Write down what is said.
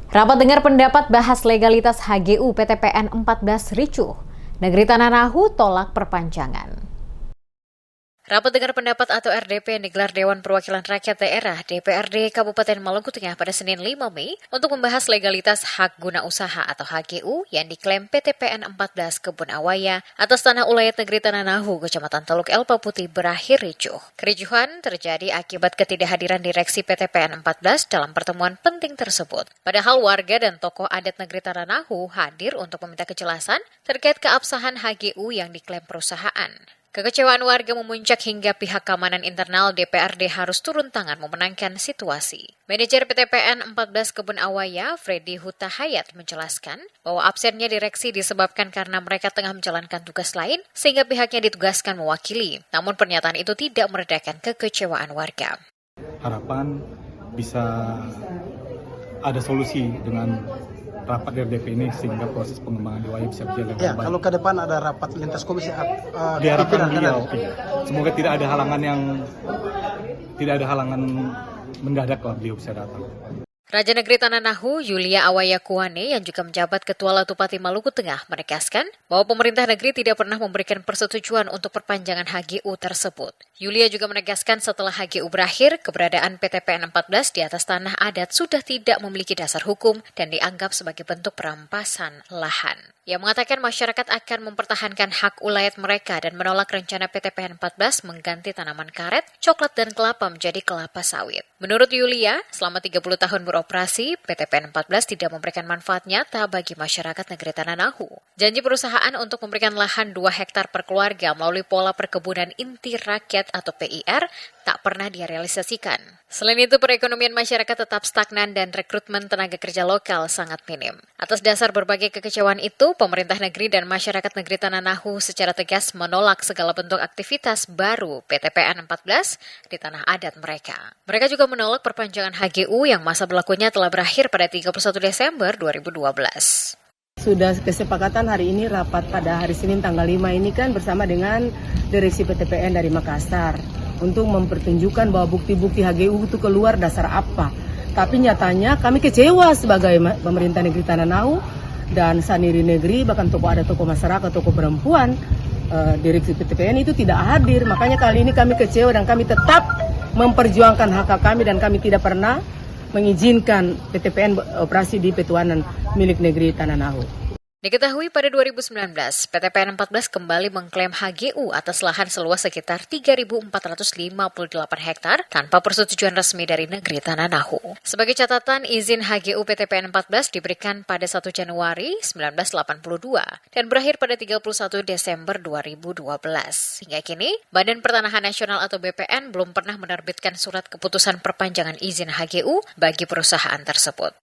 Rapat dengar pendapat bahas legalitas HGU PTPN 14 ricuh. Negeri Tanah Nahu tolak perpanjangan. Rapat dengar pendapat atau RDP yang digelar Dewan Perwakilan Rakyat Daerah DPRD Kabupaten Maluku Tengah pada Senin 5 Mei untuk membahas legalitas hak guna usaha atau HGU yang diklaim PTPN 14 Kebun Awaya atas tanah ulayat negeri Tanah Nahu, Kecamatan Teluk Elpa Putih berakhir ricuh. Kericuhan terjadi akibat ketidakhadiran direksi PTPN 14 dalam pertemuan penting tersebut. Padahal warga dan tokoh adat negeri Tanah Nahu hadir untuk meminta kejelasan terkait keabsahan HGU yang diklaim perusahaan. Kekecewaan warga memuncak hingga pihak keamanan internal DPRD harus turun tangan memenangkan situasi. Manajer PTPN 14 Kebun Awaya, Freddy Huta Hayat, menjelaskan bahwa absennya direksi disebabkan karena mereka tengah menjalankan tugas lain sehingga pihaknya ditugaskan mewakili. Namun pernyataan itu tidak meredakan kekecewaan warga. Harapan bisa ada solusi dengan rapat RDP ini sehingga proses pengembangan di Waya bisa berjalan ya, baik. Kalau ke depan ada rapat lintas komisi diharapkan beliau. Semoga tidak ada halangan mendadak lah beliau bisa datang. Raja Negeri Tanah Nahu, Yulia Awaya Kuane, yang juga menjabat Ketua Latupati Maluku Tengah, menegaskan bahwa pemerintah negeri tidak pernah memberikan persetujuan untuk perpanjangan HGU tersebut. Yulia juga menegaskan setelah HGU berakhir, keberadaan PTPN 14 di atas tanah adat sudah tidak memiliki dasar hukum dan dianggap sebagai bentuk perampasan lahan. Ia mengatakan masyarakat akan mempertahankan hak ulayat mereka dan menolak rencana PTPN 14 mengganti tanaman karet, coklat, dan kelapa menjadi kelapa sawit. Menurut Yulia, selama 30 tahun beroperasi, PTPN 14 tidak memberikan manfaat nyata bagi masyarakat negeri Tanah Nahu. Janji perusahaan untuk memberikan lahan 2 hektar per keluarga melalui pola perkebunan inti rakyat atau PIR tak pernah direalisasikan. Selain itu, perekonomian masyarakat tetap stagnan dan rekrutmen tenaga kerja lokal sangat minim. Atas dasar berbagai kekecewaan itu, pemerintah negeri dan masyarakat negeri Tanah Nahu secara tegas menolak segala bentuk aktivitas baru PTPN 14 di tanah adat mereka. Mereka juga menolak perpanjangan HGU yang masa berlakunya telah berakhir pada 31 Desember 2012. Sudah kesepakatan hari ini rapat pada hari Senin tanggal 5 ini kan bersama dengan direksi PTPN dari Makassar untuk mempertunjukkan bahwa bukti-bukti HGU itu keluar dasar apa. Tapi nyatanya kami kecewa sebagai pemerintah negeri Tanah Nahu dan Saniri Negeri, bahkan tokoh masyarakat, tokoh perempuan, direksi PTPN itu tidak hadir. Makanya kali ini kami kecewa dan kami tetap memperjuangkan hak kami dan kami tidak pernah mengizinkan PTPN operasi di Petuanan milik negeri Tanah Nahu. Diketahui pada 2019, PTPN 14 kembali mengklaim HGU atas lahan seluas sekitar 3.458 hektar tanpa persetujuan resmi dari negeri Tanah Nahu. Sebagai catatan, izin HGU PTPN 14 diberikan pada 1 Januari 1982 dan berakhir pada 31 Desember 2012. Hingga kini, Badan Pertanahan Nasional atau BPN belum pernah menerbitkan surat keputusan perpanjangan izin HGU bagi perusahaan tersebut.